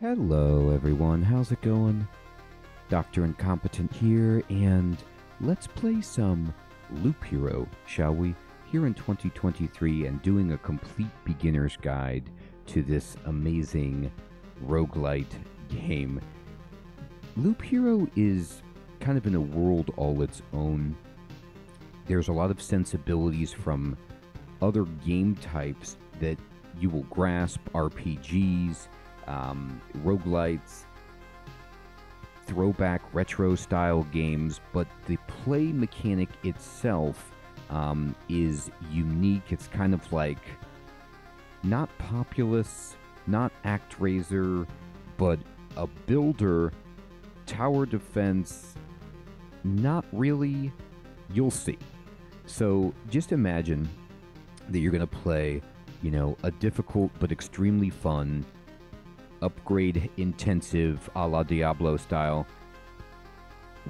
Hello everyone, how's it going? Dr. Incompetent here, and let's play some Loop Hero, shall we? Here in 2023 and doing a complete beginner's guide to this amazing roguelite game. Loop Hero is kind of in a world all its own. There's a lot of sensibilities from other game types that you will grasp, RPGs, roguelites, throwback retro style games, but the play mechanic itself is unique. It's kind of like not populous, not ActRaiser, but a builder, tower defense, not really. You'll see. So just imagine that you're going to play, a difficult but extremely fun upgrade intensive a la Diablo style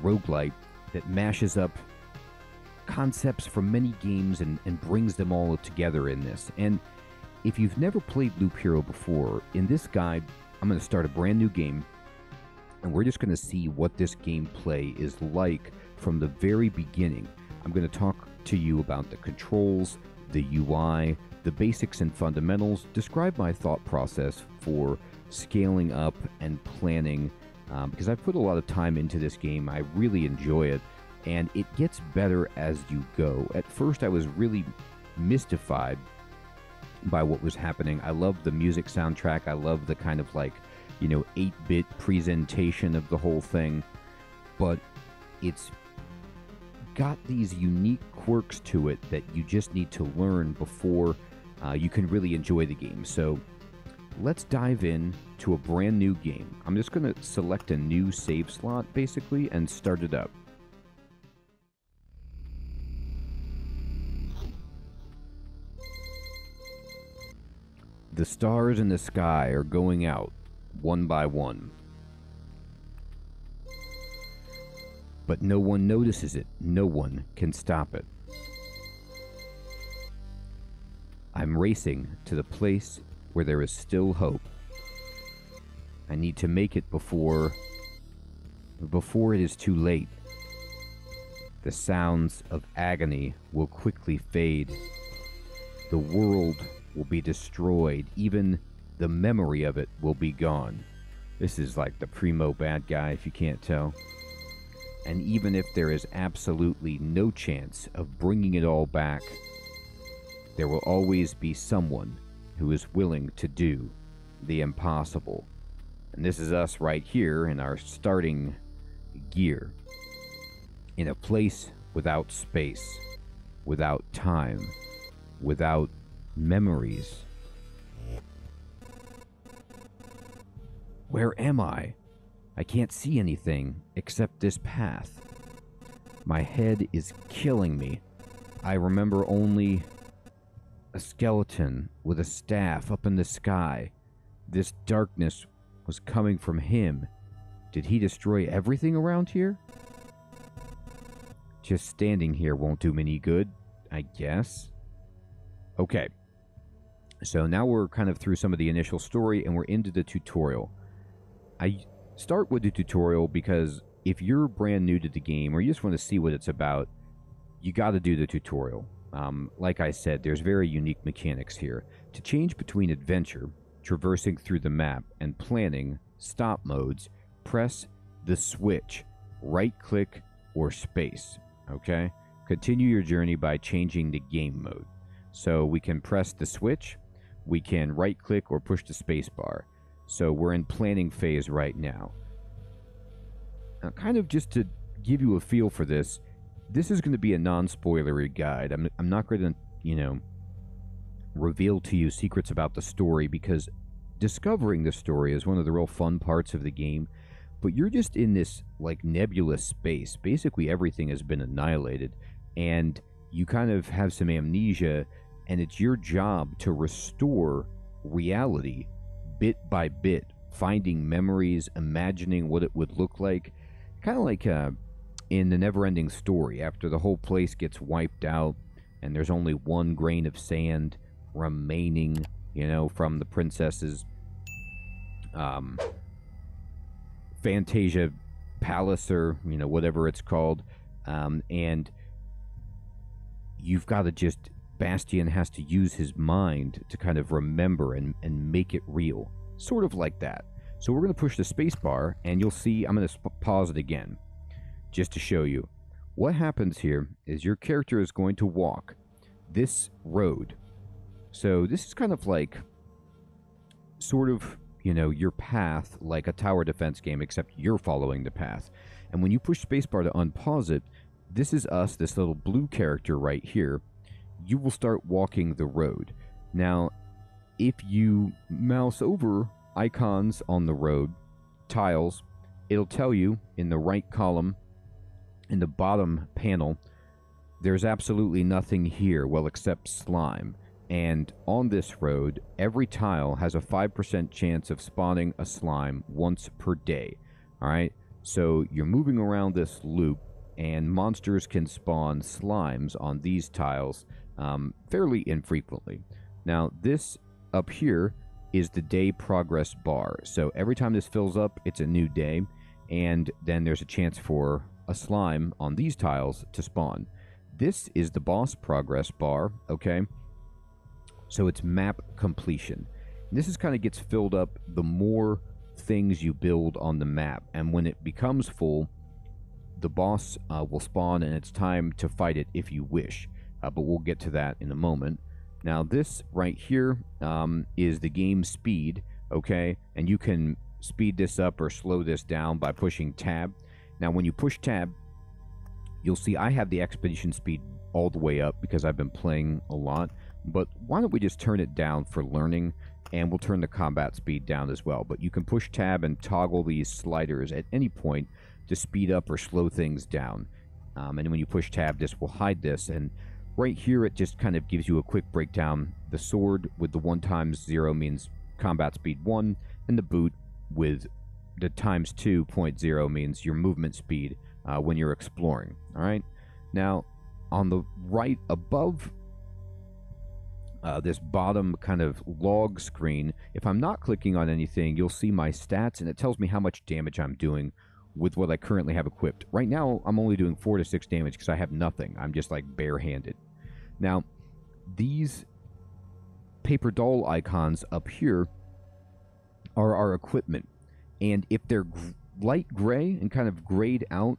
roguelite that mashes up concepts from many games and brings them all together in this. And if you've never played Loop Hero before, in this guide, I'm going to start a brand new game, and we're just going to see what this gameplay is like from the very beginning. I'm going to talk to you about the controls, the UI, the basics and fundamentals, describe my thought process for scaling up and planning, because I've put a lot of time into this game. I really enjoy it, and it gets better as you go. At first, I was really mystified by what was happening. I love the music soundtrack. I love the kind of 8-bit presentation of the whole thing, but it's got these unique quirks to it that you just need to learn before you can really enjoy the game. So let's dive in to a brand new game. I'm just going to select a new save slot, basically, and start it up. The stars in the sky are going out, one by one. But no one notices it. No one can stop it. I'm racing to the place where there is still hope. I need to make it before it is too late. The sounds of agony will quickly fade. The world will be destroyed. Even the memory of it will be gone. This is like the primo bad guy, if you can't tell. And even if there is absolutely no chance of bringing it all back, there will always be someone who is willing to do the impossible. And this is us right here in our starting gear. In a place without space, without time, without memories. Where am I? I can't see anything except this path. My head is killing me. I remember only a skeleton with a staff up in the sky. This darkness was coming from him. Did he destroy everything around here? Just standing here won't do me any good, I guess. Okay. So now we're kind of through some of the initial story and we're into the tutorial. I start with the tutorial because if you're brand new to the game or you just want to see what it's about, you got to do the tutorial. Like I said, there's very unique mechanics here. To change between adventure, traversing through the map, and planning stop modes, press the switch, right-click, or space. Okay? Continue your journey by changing the game mode. So we can press the switch, we can right-click or push the space bar. So we're in planning phase right now. Now, kind of just to give you a feel for this, this is going to be a non-spoilery guide. I'm not going to, reveal to you secrets about the story, because discovering the story is one of the real fun parts of the game. But you're just in this, nebulous space. Basically, everything has been annihilated, and you kind of have some amnesia, and it's your job to restore reality bit by bit, finding memories, imagining what it would look like. Kind of like in the Never-Ending Story, after the whole place gets wiped out and there's only one grain of sand remaining, from the princess's Fantasia Palace, or whatever it's called, and you've got to just Bastian has to use his mind to kind of remember and make it real, sort of like that. So we're going to push the space bar, and you'll see I'm going to pause it again just to show you. What happens here is your character is going to walk this road. So this is kind of like sort of, your path, like a tower defense game, except you're following the path. And when you push spacebar to unpause it, this is us, this little blue character right here. You will start walking the road. Now, if you mouse over icons on the road, tiles, it'll tell you in the right column, in the bottom panel, there's absolutely nothing here, well, except slime. And on this road, every tile has a 5% chance of spawning a slime once per day. All right? So you're moving around this loop, and monsters can spawn slimes on these tiles fairly infrequently. Now, this up here is the day progress bar. So every time this fills up, it's a new day, and then there's a chance for a slime on these tiles to spawn. This is the boss progress bar, okay? So it's map completion. And this is kind of gets filled up the more things you build on the map. And when it becomes full, the boss will spawn, and it's time to fight it if you wish. But we'll get to that in a moment. Now, this right here is the game speed, okay? And you can speed this up or slow this down by pushing tab. Now, when you push tab, you'll see I have the expedition speed all the way up because I've been playing a lot. But why don't we just turn it down for learning, and we'll turn the combat speed down as well. But you can push tab and toggle these sliders at any point to speed up or slow things down. And when you push tab, this will hide this. And right here, it just kind of gives you a quick breakdown. The sword with the 1 times 0 means combat speed 1, and the boot with the times 2.0 means your movement speed when you're exploring. All right. Now, on the right above this bottom kind of log screen, if I'm not clicking on anything, you'll see my stats, and it tells me how much damage I'm doing with what I currently have equipped. Right now, I'm only doing 4 to 6 damage because I have nothing. I'm just like barehanded. Now, these paper doll icons up here are our equipment. And if they're light gray and kind of grayed out,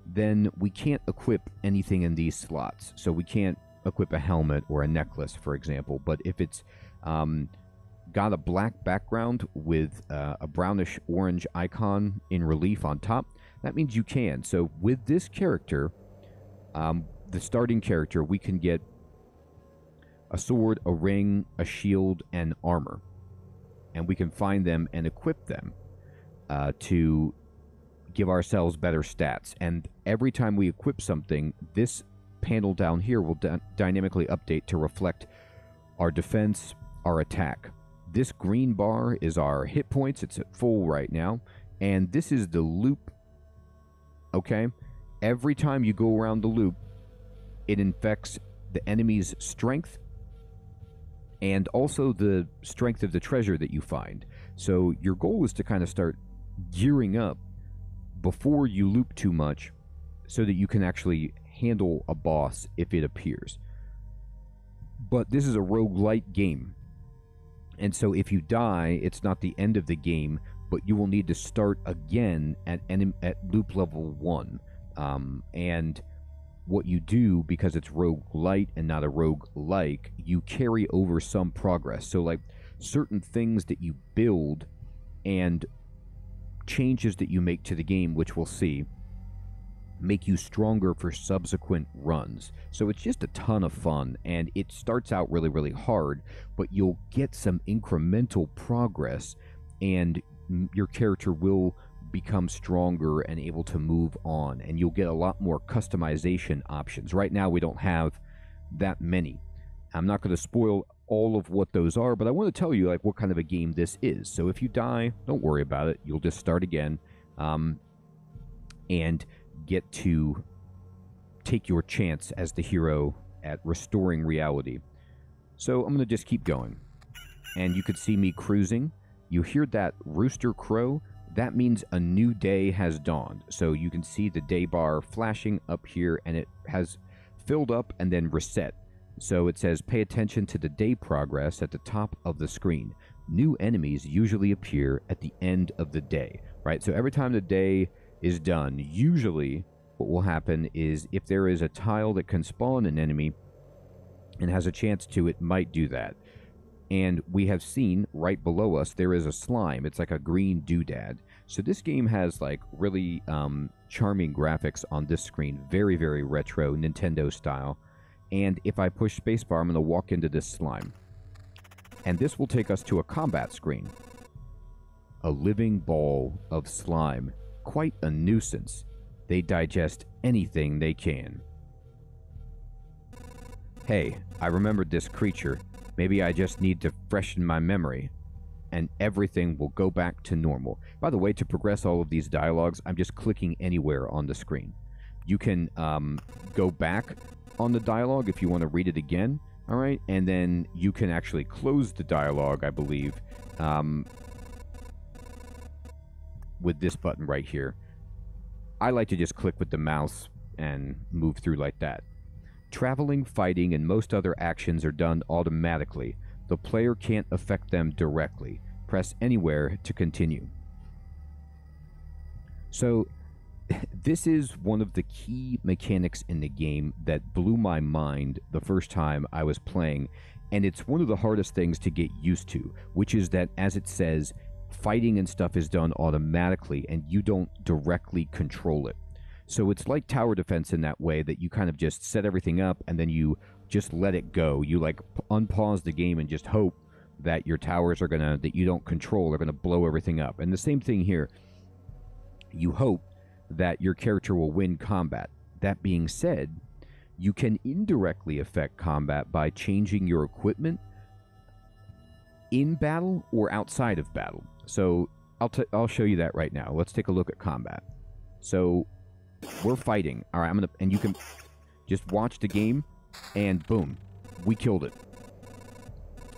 then we can't equip anything in these slots. So we can't equip a helmet or a necklace, for example. But if it's got a black background with a brownish orange icon in relief on top, that means you can. So with this character, the starting character, we can get a sword, a ring, a shield, and armor. And we can find them and equip them to give ourselves better stats. And every time we equip something, this panel down here will dynamically update to reflect our defense, our attack. This green bar is our hit points. It's at full right now. And this is the loop, okay? Every time you go around the loop, it infects the enemy's strength and also the strength of the treasure that you find. So your goal is to kind of start gearing up before you loop too much so that you can actually handle a boss if it appears. But this is a roguelite game. And so if you die, it's not the end of the game, but you will need to start again at loop level 1. And what you do, because it's roguelite and not a roguelike, you carry over some progress. So like certain things that you build and changes that you make to the game, which we'll see, make you stronger for subsequent runs. So it's just a ton of fun, and it starts out really, really hard, but you'll get some incremental progress, and your character will become stronger and able to move on, and you'll get a lot more customization options. Right now, we don't have that many. I'm not going to spoil all of what those are, but I want to tell you like what kind of a game this is. So if you die, don't worry about it. You'll just start again and get to take your chance as the hero at restoring reality. So I'm going to just keep going. And you could see me cruising. you hear that rooster crow, that means a new day has dawned. So you can see the day bar flashing up here, and it has filled up and then reset. So it says pay attention to the day progress at the top of the screen. New enemies usually appear at the end of the day, right? So every time the day is done, usually what will happen is if there is a tile that can spawn an enemy and has a chance to, it might do that. And we have seen right below us, there is a slime. It's like a green doodad. So this game has like really charming graphics on this screen. Very, very retro, Nintendo style. And if I push spacebar, I'm going to walk into this slime. And this will take us to a combat screen. A living ball of slime. Quite a nuisance. They digest anything they can. Hey, I remembered this creature. Maybe I just need to freshen my memory, and everything will go back to normal. By the way, to progress all of these dialogues, I'm just clicking anywhere on the screen. You can go back on the dialogue if you want to read it again, all right? And then you can actually close the dialogue, I believe, with this button right here. I like to just click with the mouse and move through like that. Traveling, fighting, and most other actions are done automatically. The player can't affect them directly. Press anywhere to continue. So, this is one of the key mechanics in the game that blew my mind the first time I was playing, and it's one of the hardest things to get used to, which is that, as it says, fighting and stuff is done automatically, and you don't directly control it. So it's like tower defense in that way, that you kind of just set everything up and then you just let it go. You like unpause the game and just hope that your towers are gonna, that you don't control, are gonna blow everything up. And the same thing here. You hope that your character will win combat. That being said, you can indirectly affect combat by changing your equipment in battle or outside of battle. So I'll show you that right now. Let's take a look at combat. So we're fighting. All right, and you can just watch the game, and boom, we killed it.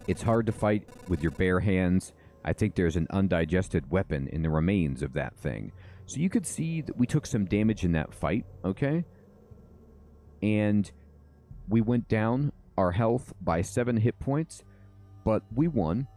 It's hard to fight with your bare hands. I think there's an undigested weapon in the remains of that thing. So you could see that we took some damage in that fight, okay? And we went down our health by 7 hit points, but we won,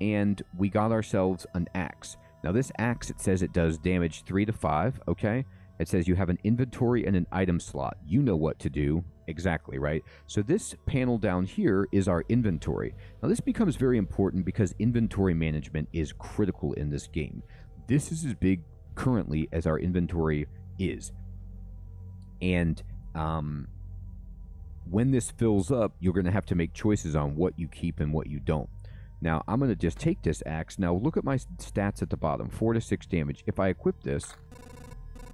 and we got ourselves an axe. Now this axe, it says it does damage 3 to 5, okay? It says you have an inventory and an item slot. You know what to do. Exactly, right? So this panel down here is our inventory. Now this becomes very important because inventory management is critical in this game. This is as big currently as our inventory is. And when this fills up, you're going to have to make choices on what you keep and what you don't. Now I'm going to just take this axe. Now look at my stats at the bottom. 4 to 6 damage. If I equip this,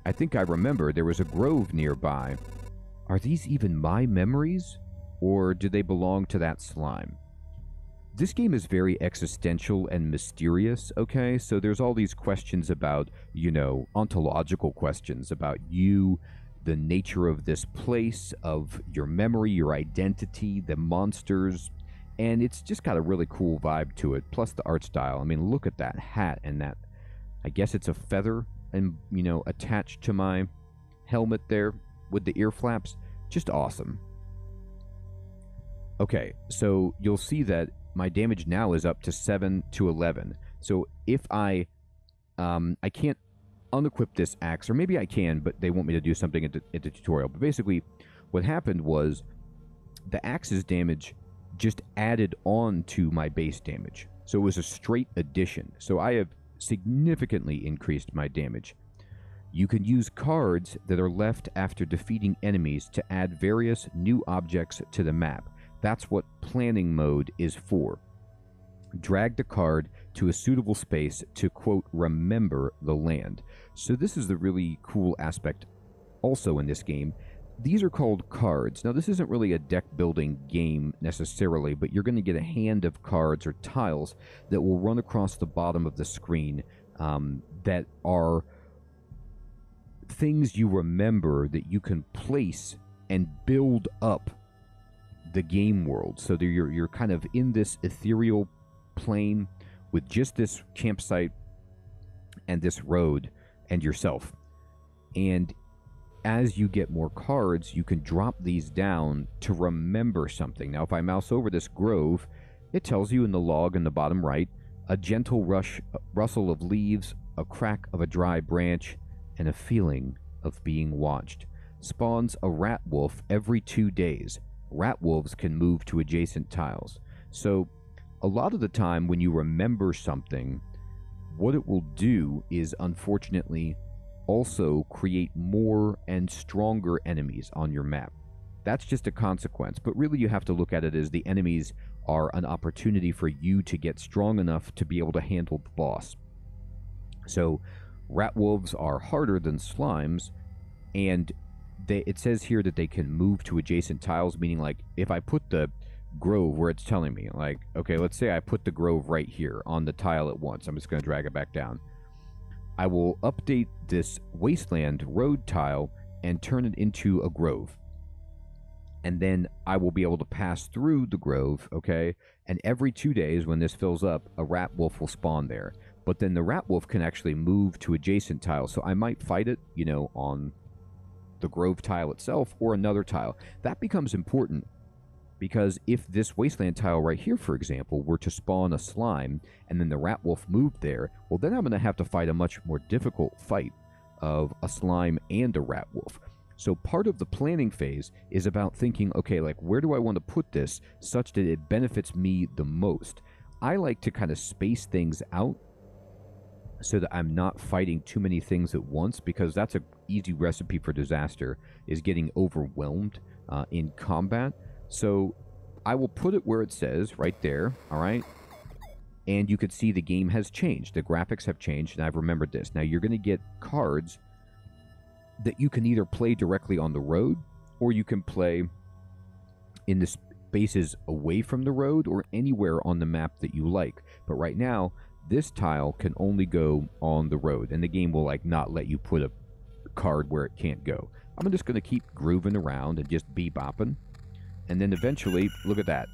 I think I remember there was a grove nearby. Are these even my memories? Or do they belong to that slime? This game is very existential and mysterious, okay? So there's all these questions about, you know, ontological questions about you, the nature of this place, of your memory, your identity, the monsters. And it's just got a really cool vibe to it, plus the art style. I mean, look at that hat and that, I guess it's a feather, and, you know, attached to my helmet there with the ear flaps. Just awesome. Okay, so you'll see that my damage now is up to 7 to 11. So if I can't unequip this axe, or maybe I can, but they want me to do something at the tutorial. But basically, what happened was the axe's damage just added on to my base damage. So it was a straight addition. So I have significantly increased my damage. You can use cards that are left after defeating enemies to add various new objects to the map. That's what planning mode is for. Drag the card to a suitable space to, quote, remember the land. So this is the really cool aspect also in this game. These are called cards. Now, this isn't really a deck building game necessarily, but you're going to get a hand of cards or tiles that will run across the bottom of the screen that are things you remember that you can place and build up the game world. So you're kind of in this ethereal plane with just this campsite and this road and yourself. And as you get more cards, you can drop these down to remember something. Now, if I mouse over this grove, it tells you in the log in the bottom right, a gentle rustle of leaves, a crack of a dry branch, and a feeling of being watched. Spawns a rat wolf every 2 days. Rat wolves can move to adjacent tiles. So a lot of the time when you remember something, what it will do is unfortunately also create more and stronger enemies on your map. That's just a consequence, but really you have to look at it as the enemies are an opportunity for you to get strong enough to be able to handle the boss. So rat wolves are harder than slimes, and it says here that they can move to adjacent tiles, meaning like if I put the grove where it's telling me, like, okay, let's say I put the grove right here on the tile at once. I'm just going to drag it back down. I will update this wasteland road tile and turn it into a grove. And then I will be able to pass through the grove, okay? And every 2 days when this fills up, a rat wolf will spawn there. But then the rat wolf can actually move to adjacent tiles. So I might fight it, you know, on the grove tile itself or another tile. That becomes important because if this wasteland tile right here, for example, were to spawn a slime and then the rat wolf moved there, well, then I'm going to have to fight a much more difficult fight of a slime and a rat wolf. So part of the planning phase is about thinking, okay, like where do I want to put this such that it benefits me the most? I like to kind of space things out so that I'm not fighting too many things at once, because that's an easy recipe for disaster, is getting overwhelmed in combat. So I will put it where it says, right there, all right? And you could see the game has changed. The graphics have changed, and I've remembered this. Now, you're going to get cards that you can either play directly on the road, or you can play in the spaces away from the road or anywhere on the map that you like. But right now, this tile can only go on the road, and the game will like not let you put a card where it can't go. I'm just going to keep grooving around and just bebopping. And then eventually, look at that.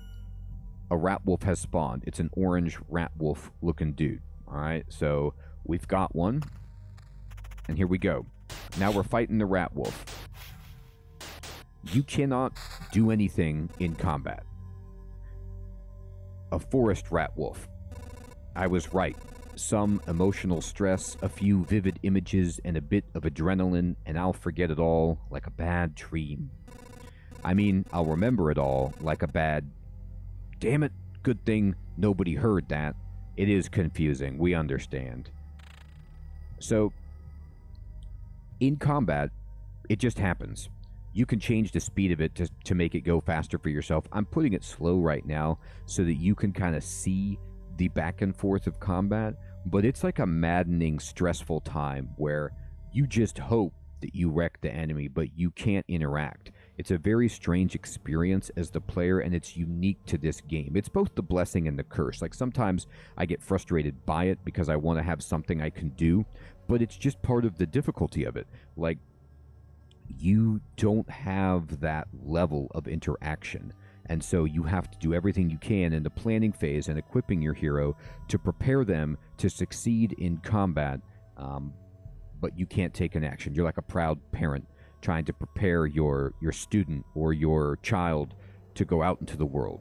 A rat wolf has spawned. It's an orange rat wolf looking dude. All right, so we've got one. And here we go. Now we're fighting the rat wolf. You cannot do anything in combat. A forest rat wolf. I was right. Some emotional stress, a few vivid images, and a bit of adrenaline, and I'll forget it all like a bad dream. I mean, I'll remember it all like a bad... Damn it, good thing nobody heard that. It is confusing, we understand. So, in combat, it just happens. You can change the speed of it to make it go faster for yourself. I'm putting it slow right now so that you can kind of see the back and forth of combat, but it's like a maddening, stressful time where you just hope that you wreck the enemy, but you can't interact. It's a very strange experience as the player, and it's unique to this game. It's both the blessing and the curse. Like, sometimes I get frustrated by it because I want to have something I can do, but it's just part of the difficulty of it. Like, you don't have that level of interaction, and so you have to do everything you can in the planning phase and equipping your hero to prepare them to succeed in combat, but you can't take an action. You're like a proud parent trying to prepare your student or your child to go out into the world.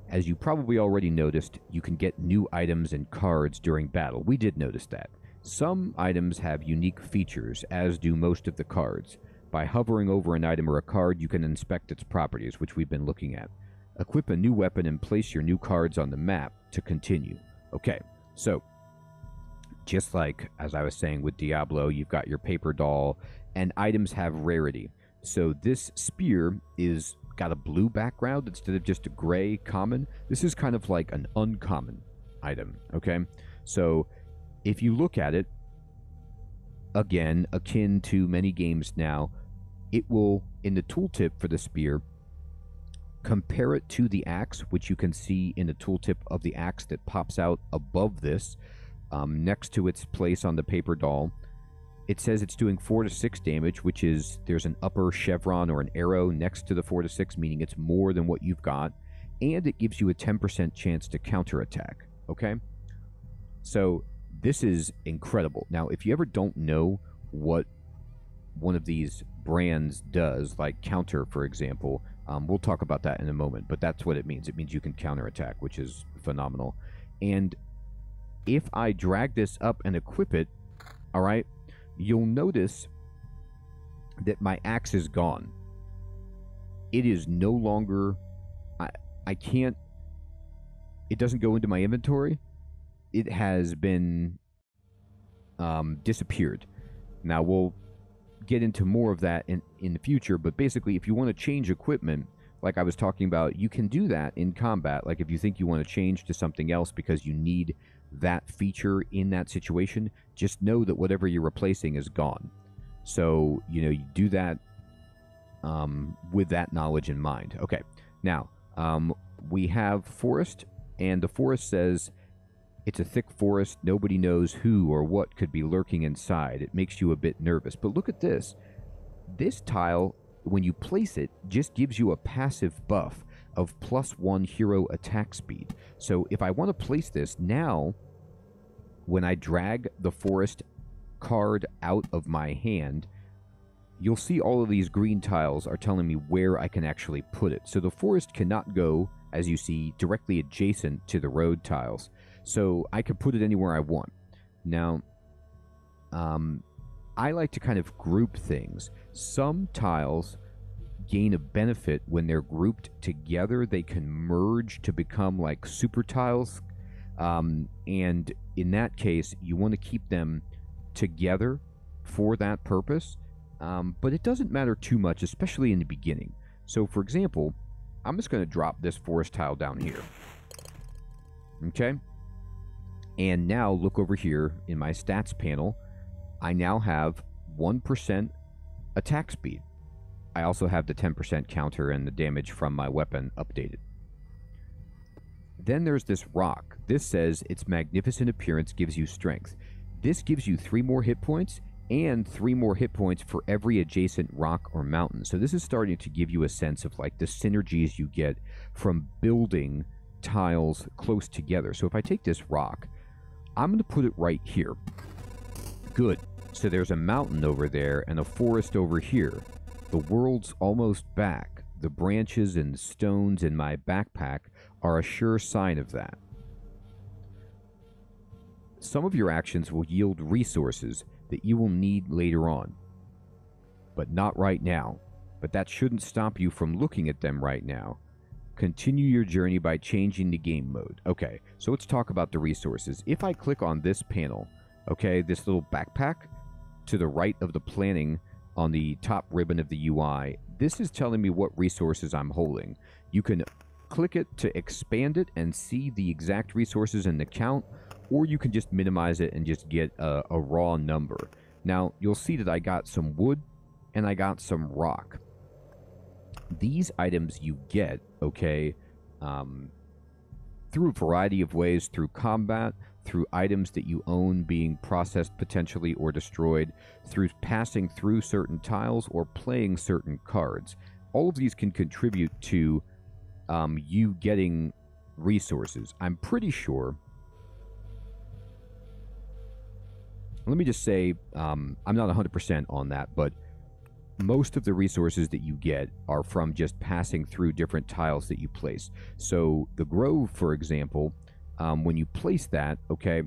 As you probably already noticed, you can get new items and cards during battle. We did notice that. Some items have unique features, as do most of the cards. By hovering over an item or a card, you can inspect its properties, which we've been looking at. Equip a new weapon and place your new cards on the map to continue. Okay, so just like, as I was saying with Diablo, you've got your paper doll, and items have rarity. So this spear is got a blue background instead of just a gray common. This is kind of like an uncommon item, okay? So if you look at it, again, akin to many games now, it will, in the tooltip for the spear, compare it to the axe, which you can see in the tooltip of the axe that pops out above this, next to its place on the paper doll. It says it's doing 4 to 6 damage, which is, there's an upper chevron or an arrow next to the 4 to 6, meaning it's more than what you've got, and it gives you a 10% chance to counterattack, okay? So this is incredible. Now, if you ever don't know what one of these brands does, like counter, for example, we'll talk about that in a moment, but that's what it means. It means you can counterattack, which is phenomenal. And if I drag this up and equip it, all right, you'll notice that my axe is gone. It is no longer, I can't, it doesn't go into my inventory. It has been disappeared. Now, we'll get into more of that in the future, but basically, if you want to change equipment, like I was talking about, you can do that in combat. Like if you think you want to change to something else because you need that feature in that situation, just know that whatever you're replacing is gone. So, you know, you do that with that knowledge in mind. Okay, now, we have forest, and the forest says it's a thick forest. Nobody knows who or what could be lurking inside. It makes you a bit nervous. But look at this. This tile, when you place it, just gives you a passive buff of +1 hero attack speed. So if I want to place this now, when I drag the forest card out of my hand, you'll see all of these green tiles are telling me where I can actually put it. So the forest cannot go, as you see, directly adjacent to the road tiles. So I can put it anywhere I want. Now, I like to kind of group things. Some tiles gain a benefit when they're grouped together. They can merge to become like super tiles. And in that case, you want to keep them together for that purpose. But it doesn't matter too much, especially in the beginning. So, for example, I'm just going to drop this forest tile down here. Okay? And now look over here in my stats panel. I now have 1% attack speed. I also have the 10% counter and the damage from my weapon updated. Then there's this rock. This says its magnificent appearance gives you strength. This gives you 3 more hit points and 3 more hit points for every adjacent rock or mountain. So this is starting to give you a sense of like the synergies you get from building tiles close together. So if I take this rock, I'm going to put it right here. Good. So there's a mountain over there and a forest over here. The world's almost back. The branches and stones in my backpack are a sure sign of that. Some of your actions will yield resources that you will need later on, but not right now. But that shouldn't stop you from looking at them right now. Continue your journey by changing the game mode. Okay, so let's talk about the resources. If I click on this panel, okay, this little backpack to the right of the planning on the top ribbon of the UI, this is telling me what resources I'm holding. You can click it to expand it and see the exact resources and the count, or you can just minimize it and just get a raw number. Now, you'll see that I got some wood and I got some rock. These items you get, okay, through a variety of ways, through combat, through items that you own being processed potentially or destroyed, through passing through certain tiles or playing certain cards. All of these can contribute to you getting resources. I'm pretty sure. Let me just say, I'm not 100% on that, but most of the resources that you get are from just passing through different tiles that you place. So the grove, for example, when you place that, okay,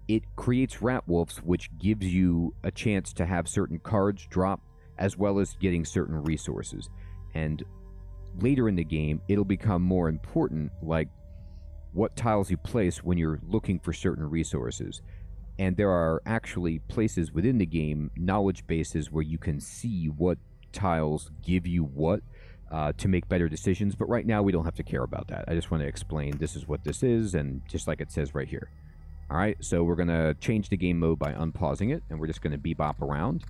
it creates rat wolves, which gives you a chance to have certain cards drop, as well as getting certain resources. And later in the game, it'll become more important, like what tiles you place when you're looking for certain resources. And there are actually places within the game, knowledge bases, where you can see what tiles give you what to make better decisions. But right now, we don't have to care about that. I just want to explain this is what this is, and just like it says right here. All right, so we're going to change the game mode by unpausing it, and we're just going to bebop around.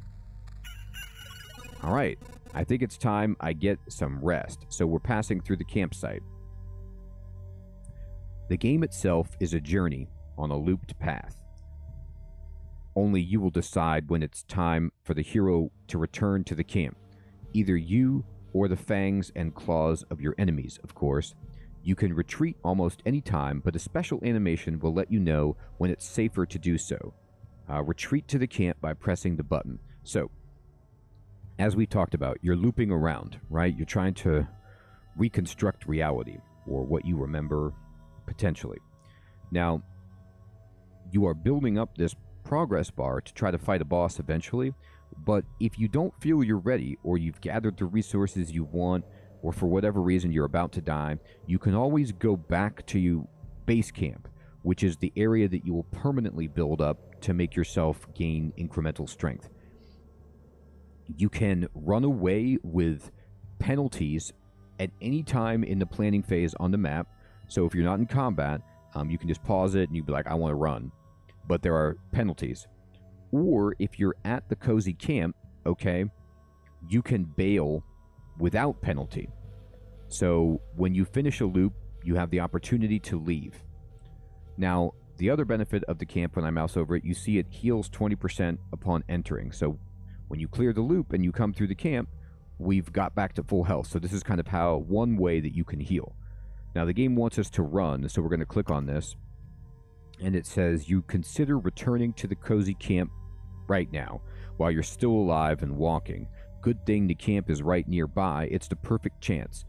All right, I think it's time I get some rest. So we're passing through the campsite. The game itself is a journey on a looped path. Only you will decide when it's time for the hero to return to the camp. Either you or the fangs and claws of your enemies, of course. You can retreat almost any time, but a special animation will let you know when it's safer to do so. Retreat to the camp by pressing the button. So, as we talked about, you're looping around, right? You're trying to reconstruct reality, or what you remember potentially. Now, you are building up this progress bar to try to fight a boss eventually, but if you don't feel you're ready, or you've gathered the resources you want, or for whatever reason you're about to die, you can always go back to base camp, which is the area that you will permanently build up to make yourself gain incremental strength. You can run away with penalties at any time in the planning phase on the map. So if you're not in combat, you can just pause it and you'd be like, I want to run. But there are penalties. Or if you're at the cozy camp, okay, you can bail without penalty. So when you finish a loop, you have the opportunity to leave. Now, the other benefit of the camp, when I mouse over it, you see it heals 20% upon entering. So when you clear the loop and you come through the camp, we've got back to full health. So this is kind of how one way that you can heal. Now the game wants us to run, so we're going to click on this. And it says you consider returning to the cozy camp right now while you're still alive and walking. Good thing the camp is right nearby. It's the perfect chance.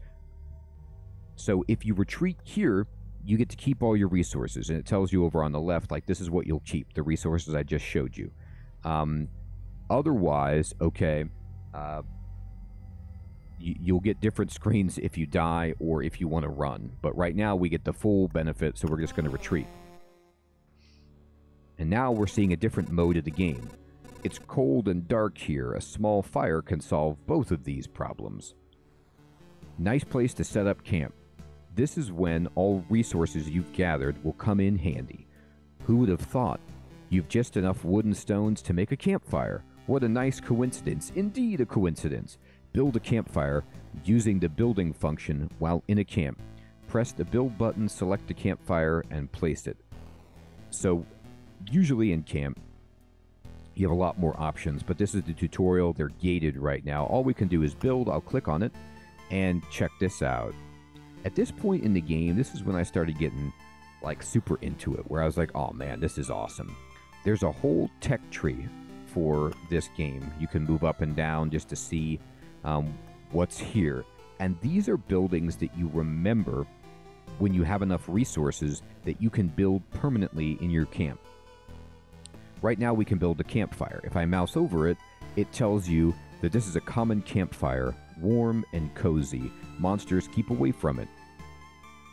So if you retreat here, you get to keep all your resources. And it tells you over on the left, like, this is what you'll keep, the resources I just showed you. Otherwise, okay, you'll get different screens if you die or if you want to run. But right now we get the full benefit, so we're just going to retreat. And now we're seeing a different mode of the game. It's cold and dark here. A small fire can solve both of these problems. Nice place to set up camp. This is when all resources you've gathered will come in handy. Who would have thought? You've just enough wood and stones to make a campfire. What a nice coincidence. Indeed a coincidence. Build a campfire using the building function while in a camp. Press the build button, select the campfire, and place it. So, usually in camp, you have a lot more options, but this is the tutorial. They're gated right now. All we can do is build. I'll click on it, and check this out. At this point in the game, this is when I started getting like super into it, where I was like, oh man, this is awesome. There's a whole tech tree for this game. You can move up and down just to see what's here. And these are buildings that you remember when you have enough resources that you can build permanently in your camp. Right now we can build a campfire. If I mouse over it, it tells you that this is a common campfire, warm and cozy. Monsters keep away from it.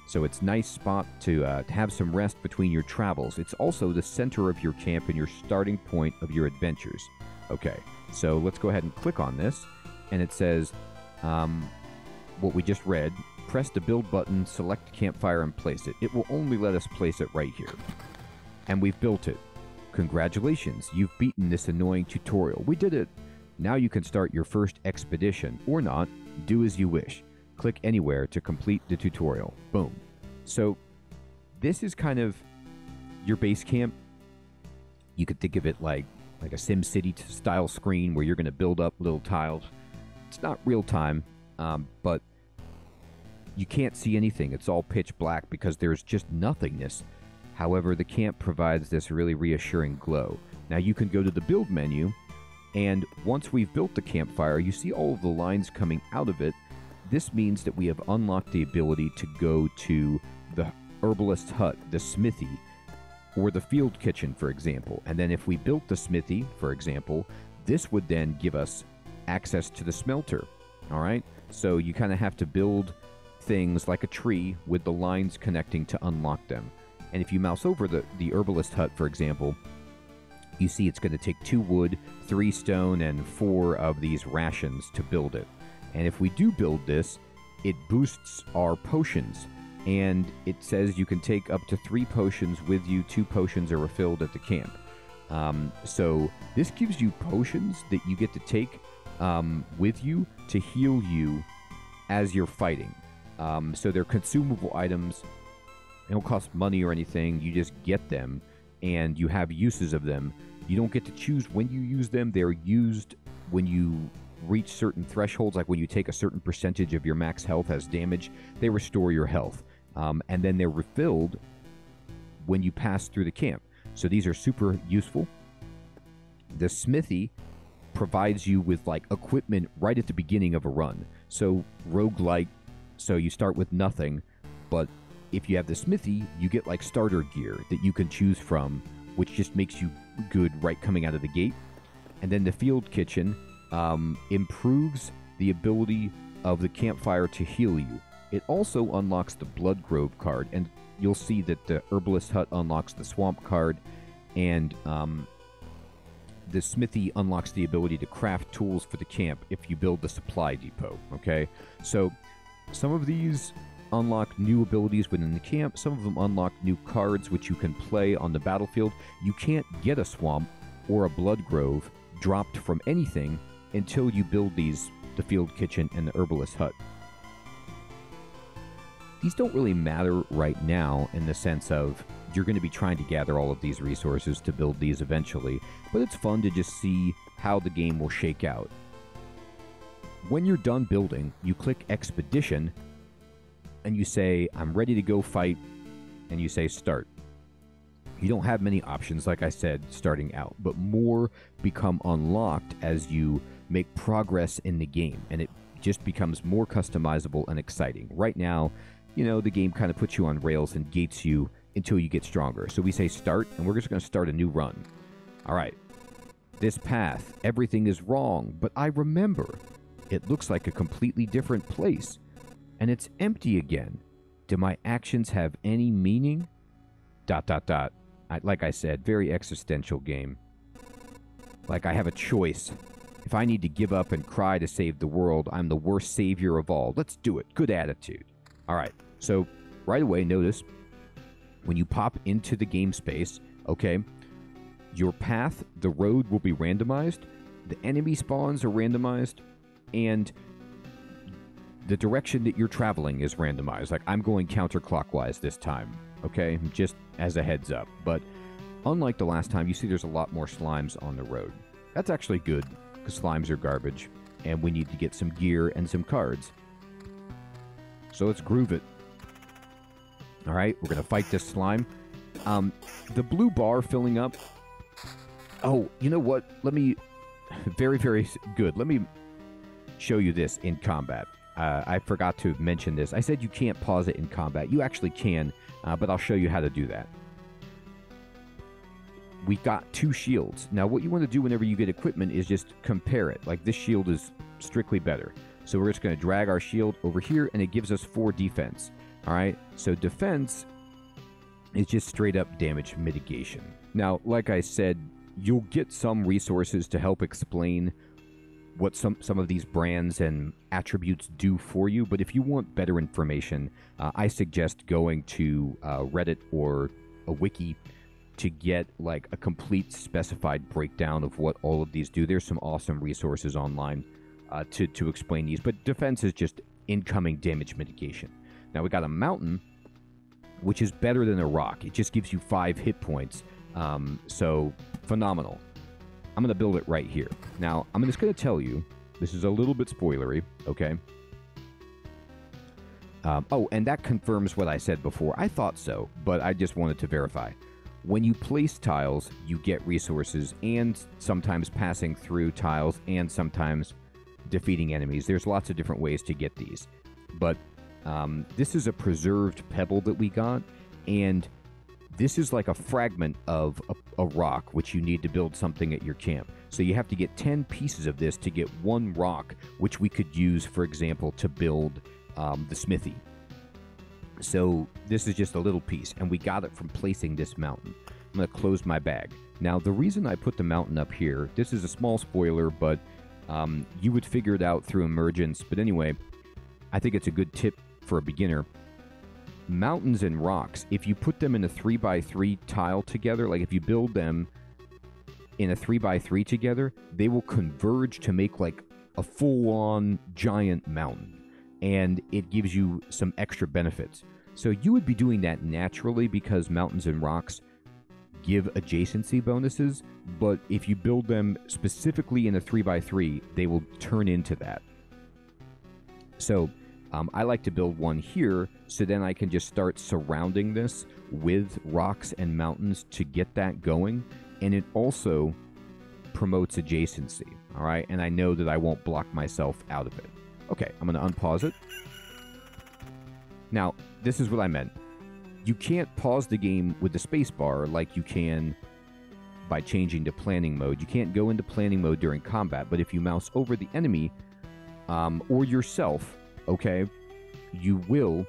So it's a nice spot to have some rest between your travels. It's also the center of your camp and your starting point of your adventures. Okay, so let's go ahead and click on this. And it says, what we just read, press the build button, select campfire, and place it. It will only let us place it right here. And we've built it. Congratulations, you've beaten this annoying tutorial. We did it. Now you can start your first expedition, or not. Do as you wish. Click anywhere to complete the tutorial. Boom. So this is kind of your base camp. You could think of it like a SimCity style screen where you're going to build up little tiles. It's not real time, but you can't see anything. It's all pitch black because there's just nothingness. However, the camp provides this really reassuring glow. Now you can go to the build menu, and once we've built the campfire, you see all of the lines coming out of it. This means that we have unlocked the ability to go to the herbalist hut, the smithy, or the field kitchen, for example. And then if we built the smithy, for example, this would then give us access to the smelter. All right? So you kind of have to build things like a tree with the lines connecting to unlock them. And if you mouse over the herbalist hut, for example, you see it's going to take 2 wood, 3 stone, and 4 of these rations to build it. And if we do build this, it boosts our potions. And it says you can take up to 3 potions with you. 2 potions are refilled at the camp. So this gives you potions that you get to take with you to heal you as you're fighting. So they're consumable items. They don't cost money or anything. You just get them, and you have uses of them. You don't get to choose when you use them. They're used when you reach certain thresholds, like when you take a certain percentage of your max health as damage, they restore your health. and then they're refilled when you pass through the camp. So these are super useful. The smithy provides you with like equipment right at the beginning of a run. So roguelite, so you start with nothing, but if you have the smithy, you get like starter gear that you can choose from, which just makes you good right coming out of the gate. And then the field kitchen improves the ability of the campfire to heal you. It also unlocks the Blood Grove card, and you'll see that the Herbalist Hut unlocks the Swamp card, and the smithy unlocks the ability to craft tools for the camp if you build the supply depot, okay? So some of these unlock new abilities within the camp. Some of them unlock new cards which you can play on the battlefield. You can't get a swamp or a Blood Grove dropped from anything until you build these, the field kitchen and the herbalist hut. These don't really matter right now in the sense of you're going to be trying to gather all of these resources to build these eventually, but it's fun to just see how the game will shake out. When you're done building, you click Expedition, and you say, I'm ready to go fight, and you say Start. You don't have many options, like I said, starting out, but more become unlocked as you make progress in the game, and it just becomes more customizable and exciting. Right now, you know, the game kind of puts you on rails and gates you until you get stronger. So we say Start, and we're just going to start a new run. All right. This path, everything is wrong, but I remember. It looks like a completely different place. And it's empty again. Do my actions have any meaning? ... Like I said, very existential game. Like I have a choice. If I need to give up and cry to save the world, I'm the worst savior of all. Let's do it. Good attitude. All right. So right away, notice when you pop into the game space, okay, your path, the road will be randomized. The enemy spawns are randomized. And the direction that you're traveling is randomized. Like, I'm going counterclockwise this time, okay? Just as a heads up. But unlike the last time, you see there's a lot more slimes on the road. That's actually good, because slimes are garbage, and we need to get some gear and some cards. So let's groove it. All right, we're going to fight this slime. The blue bar filling up. Oh, you know what? Let me... Very, very good. Let me show you this in combat. I forgot to mention this. I said you can't pause it in combat. You actually can, but I'll show you how to do that. We've got 2 shields. Now, what you want to do whenever you get equipment is just compare it. Like, this shield is strictly better. So we're just going to drag our shield over here, and it gives us 4 defense. All right? So defense is just straight-up damage mitigation. Now, like I said, you'll get some resources to help explain what some of these brands and attributes do for you, but if you want better information, I suggest going to Reddit or a wiki to get like a complete specified breakdown of what all of these do. There's some awesome resources online to explain these, but defense is just incoming damage mitigation. Now we got a mountain, which is better than a rock. It just gives you 5 hit points, so phenomenal. I'm going to build it right here. Now, I'm just going to tell you, this is a little bit spoilery, okay? Oh, and that confirms what I said before. I thought so, but I just wanted to verify. When you place tiles, you get resources, and sometimes passing through tiles, and sometimes defeating enemies. There's lots of different ways to get these. But this is a preserved pebble that we got, and this is like a fragment of a rock, which you need to build something at your camp. So you have to get 10 pieces of this to get 1 rock, which we could use, for example, to build the smithy. So this is just a little piece, and we got it from placing this mountain. I'm going to close my bag. Now, the reason I put the mountain up here, this is a small spoiler, but you would figure it out through emergence. But anyway, I think it's a good tip for a beginner. Mountains and rocks, if you put them in a 3x3 tile together, like if you build them in a 3x3 together, they will converge to make like a full-on giant mountain, and it gives you some extra benefits. So you would be doing that naturally because mountains and rocks give adjacency bonuses, but if you build them specifically in a 3x3, they will turn into that. So I like to build one here, so then I can just start surrounding this with rocks and mountains to get that going. And it also promotes adjacency, all right? And I know that I won't block myself out of it. Okay, I'm going to unpause it. Now, this is what I meant. You can't pause the game with the space bar like you can by changing to planning mode. You can't go into planning mode during combat, but if you mouse over the enemy or yourself, okay, you will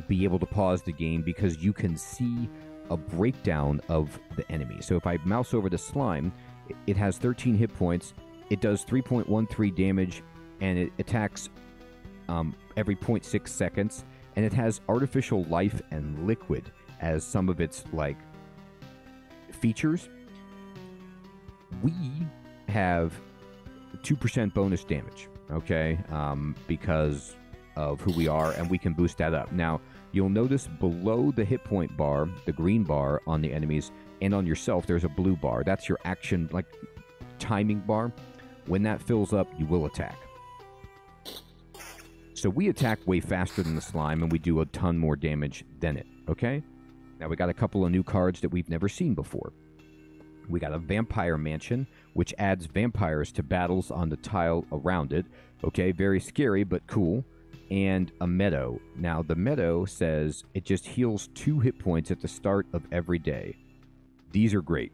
be able to pause the game because you can see a breakdown of the enemy. So if I mouse over the slime, it has 13 hit points, it does 3.13 damage, and it attacks every 0.6 seconds, and it has artificial life and liquid as some of its like features. We have 2% bonus damage, okay, because of who we are, and we can boost that up. Now, you'll notice below the hit point bar, the green bar on the enemies, and on yourself, there's a blue bar. That's your action, like, timing bar. When that fills up, you will attack. So we attack way faster than the slime, and we do a ton more damage than it, okay? Now, we got a couple of new cards that we've never seen before. We got a Vampire Mansion, which adds vampires to battles on the tile around it. Okay, very scary, but cool. And a Meadow. Now, the Meadow says it just heals 2 hit points at the start of every day. These are great.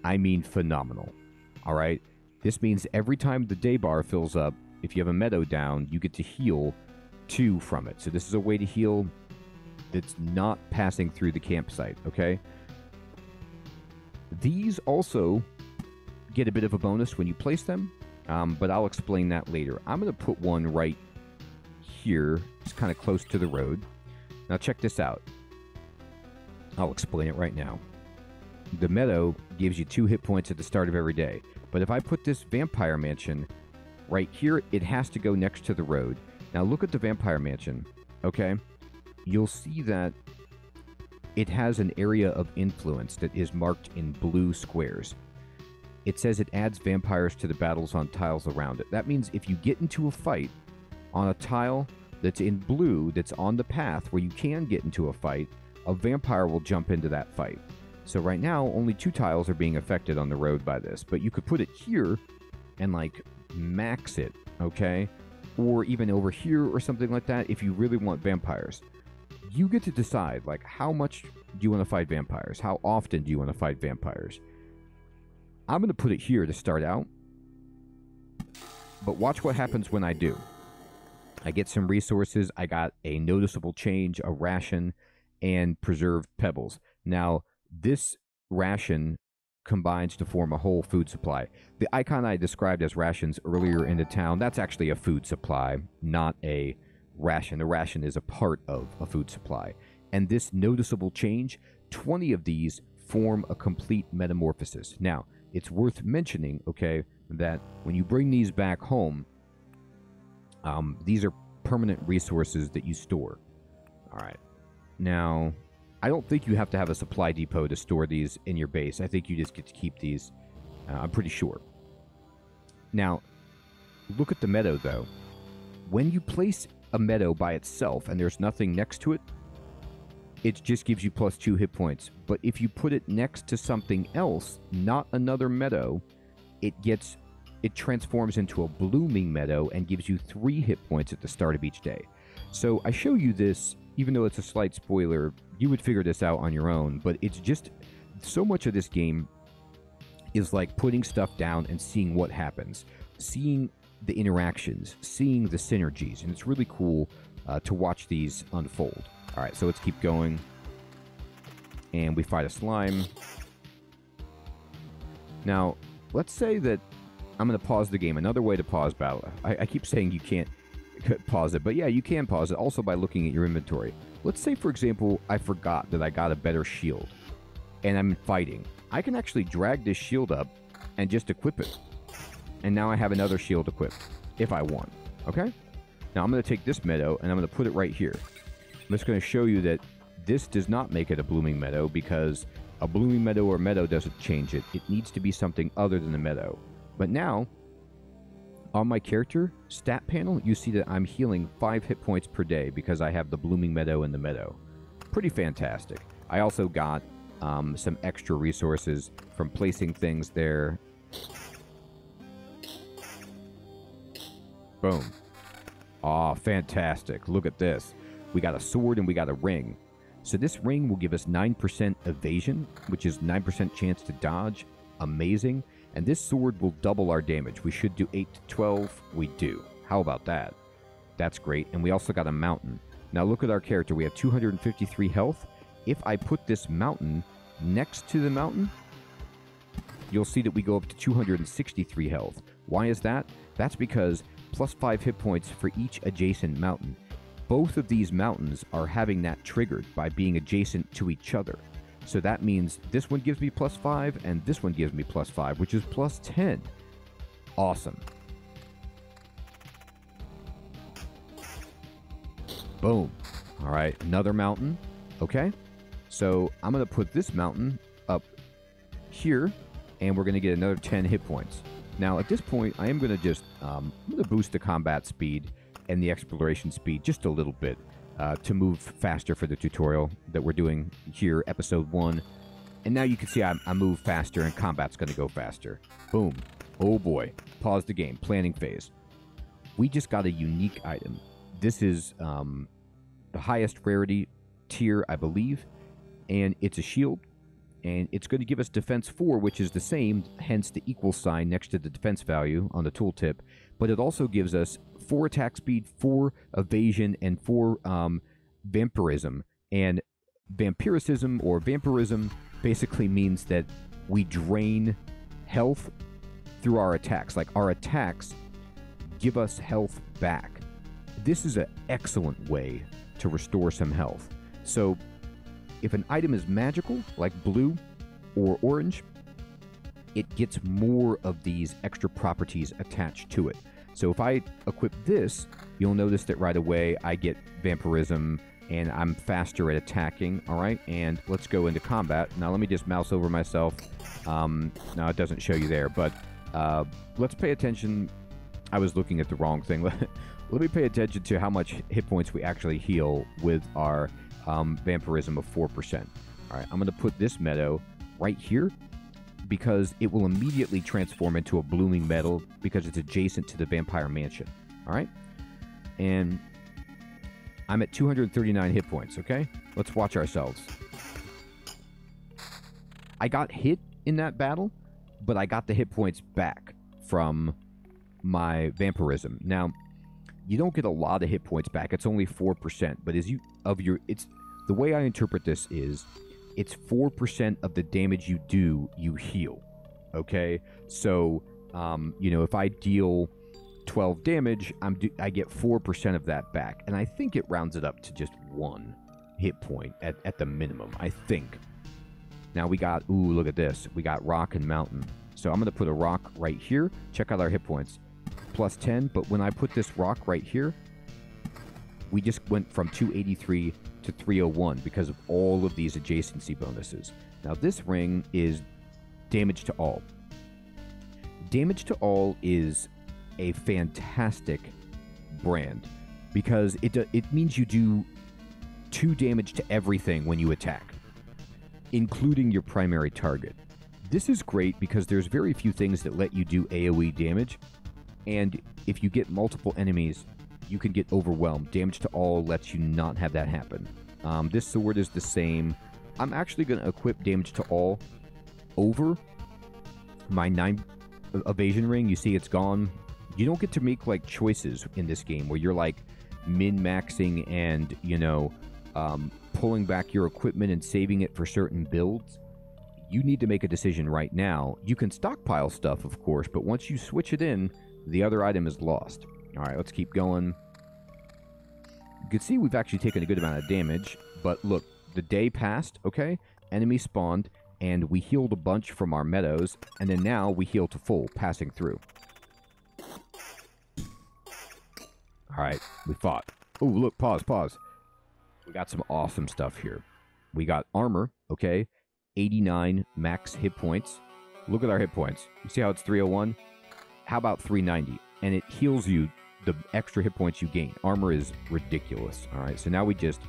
I mean phenomenal. All right? This means every time the day bar fills up, if you have a Meadow down, you get to heal 2 from it. So this is a way to heal that's not passing through the campsite, okay? These also get a bit of a bonus when you place them, but I'll explain that later. I'm going to put one right here. It's kind of close to the road. Now check this out. I'll explain it right now. The Meadow gives you 2 hit points at the start of every day, but if I put this Vampire Mansion right here, it has to go next to the road. Now look at the Vampire Mansion, okay? You'll see that it has an area of influence that is marked in blue squares. It says it adds vampires to the battles on tiles around it. That means if you get into a fight on a tile that's in blue, that's on the path where you can get into a fight, a vampire will jump into that fight. So right now, only 2 tiles are being affected on the road by this, but you could put it here and like max it, okay? Or even over here or something like that if you really want vampires. You get to decide, like, how much do you want to fight vampires? How often do you want to fight vampires? I'm going to put it here to start out. But watch what happens when I do. I get some resources. I got a noticeable change, a ration, and preserved pebbles. Now, this ration combines to form a whole food supply. The icon I described as rations earlier in the town, that's actually a food supply, not a ration. The ration is a part of a food supply. And this noticeable change, 20 of these form a complete metamorphosis. Now, it's worth mentioning, okay, that when you bring these back home, these are permanent resources that you store. All right. Now, I don't think you have to have a supply depot to store these in your base. I think you just get to keep these. I'm pretty sure. Now, look at the Meadow, though. When you place a Meadow by itself and there's nothing next to it, it just gives you plus 2 hit points. But if you put it next to something else, not another Meadow, it transforms into a blooming Meadow and gives you 3 hit points at the start of each day. So I show you this, even though it's a slight spoiler, you would figure this out on your own, but it's just, so much of this game is like putting stuff down and seeing what happens, seeing the interactions, seeing the synergies, and it's really cool to watch these unfold. All right, so let's keep going. And we fight a slime. Now, let's say that I'm going to pause the game. Another way to pause battle. I keep saying you can't pause it, but yeah, you can pause it also by looking at your inventory. Let's say, for example, I forgot that I got a better shield, and I'm fighting. I can actually drag this shield up and just equip it. And now I have another shield equipped, if I want. Okay? Now I'm going to take this Meadow, and I'm going to put it right here. I'm just going to show you that this does not make it a blooming Meadow, because a blooming Meadow or Meadow doesn't change it. It needs to be something other than a Meadow. But now, On my character stat panel, you see that I'm healing 5 hit points per day because I have the Blooming Meadow in the meadow. Pretty fantastic. I also got some extra resources from placing things there. Boom. Aw, fantastic. Look at this. We got a sword and we got a ring. So this ring will give us 9% evasion, which is 9% chance to dodge. Amazing. And this sword will double our damage. We should do 8 to 12. We do. How about that? That's great. And we also got a mountain. Now look at our character. We have 253 health. If I put this mountain next to the mountain, you'll see that we go up to 263 health. Why is that? That's because plus 5 hit points for each adjacent mountain. Both of these mountains are having that triggered by being adjacent to each other. So that means this one gives me plus 5 and this one gives me plus 5, which is plus 10. Awesome. Boom. All right, another mountain. Okay. So I'm going to put this mountain up here and we're going to get another 10 hit points. Now, at this point, I am going to just I'm going to boost the combat speed and the exploration speed just a little bit to move faster for the tutorial that we're doing here, episode 1. And now you can see I move faster and combat's going to go faster. Boom. Oh boy. Pause the game. Planning phase. We just got a unique item. This is the highest rarity tier, I believe. And it's a shield. And it's going to give us defense 4, which is the same, hence the equal sign next to the defense value on the tooltip. But it also gives us 4 attack speed, 4 evasion, and 4 vampirism. And vampiricism or vampirism basically means that we drain health through our attacks. Like, our attacks give us health back. This is an excellent way to restore some health. So if an item is magical, like blue or orange, it gets more of these extra properties attached to it. So if I equip this, you'll notice that right away I get vampirism and I'm faster at attacking. All right, and let's go into combat. Now let me just mouse over myself. Now it doesn't show you there, but let's pay attention. I was looking at the wrong thing. Let me pay attention to how much hit points we actually heal with our vampirism of 4%. All right, I'm going to put this meadow right here because it will immediately transform into a blooming meadow because it's adjacent to the vampire mansion. All right, and I'm at 239 hit points. Okay, let's watch ourselves. I got hit in that battle, but I got the hit points back from my vampirism. Now, you don't get a lot of hit points back. It's only 4%, but it's the way I interpret this is it's 4% of the damage you do, you heal. Okay? So, if I deal 12 damage, I get 4% of that back. And I think it rounds it up to just 1 hit point at the minimum, I think. Now we got, ooh, look at this. We got rock and mountain. So I'm going to put a rock right here. Check out our hit points. Plus 10, but when I put this rock right here, we just went from 283 to 301 because of all of these adjacency bonuses. Now this ring is damage to all. Damage to all is a fantastic brand because it means you do 2 damage to everything when you attack, including your primary target. This is great because there's very few things that let you do AoE damage. And if you get multiple enemies, you can get overwhelmed. Damage to all lets you not have that happen. This sword is the same. I'm actually going to equip damage to all over my 9 evasion ring. You see it's gone. You don't get to make like choices in this game where you're like min-maxing and, pulling back your equipment and saving it for certain builds. You need to make a decision right now. You can stockpile stuff, of course, but once you switch it in, the other item is lost. All right, let's keep going. You can see we've actually taken a good amount of damage, but look, the day passed, okay? Enemy spawned, and we healed a bunch from our meadows, and then now we heal to full, passing through. All right, we fought. Oh, look, pause. We got some awesome stuff here. We got armor, okay? 89 max hit points. Look at our hit points. You see how it's 301? How about 390? and it heals you the extra hit points you gain. Armor is ridiculous. All right, so now we just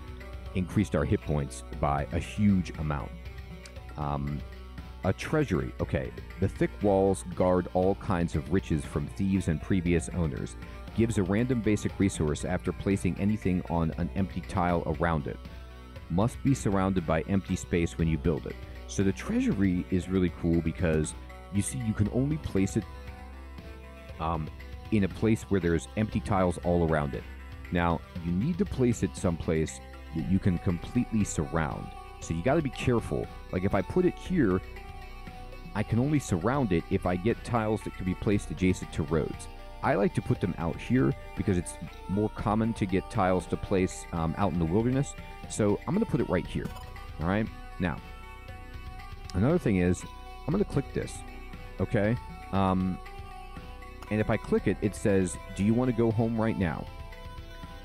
increased our hit points by a huge amount. A treasury. Okay, the thick walls guard all kinds of riches from thieves and previous owners. Gives a random basic resource after placing anything on an empty tile around it. Must be surrounded by empty space when you build it. So the treasury is really cool because you see you can only place it in a place where there's empty tiles all around it. Now, you need to place it someplace that you can completely surround. So you got to be careful. Like if I put it here, I can only surround it if I get tiles that can be placed adjacent to roads. I like to put them out here because it's more common to get tiles to place out in the wilderness. So I'm going to put it right here. All right. Now, another thing is I'm going to click this. Okay. And if I click it, it says, do you want to go home right now?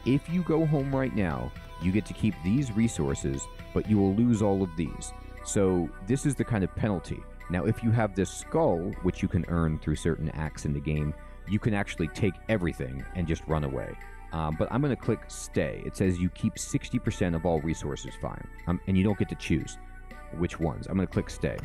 If you go home right now, you get to keep these resources, but you will lose all of these. So this is the kind of penalty. Now, if you have this skull, which you can earn through certain acts in the game, you can actually take everything and just run away. But I'm going to click stay. It says you keep 60% of all resources fine. And you don't get to choose which ones. I'm going to click stay.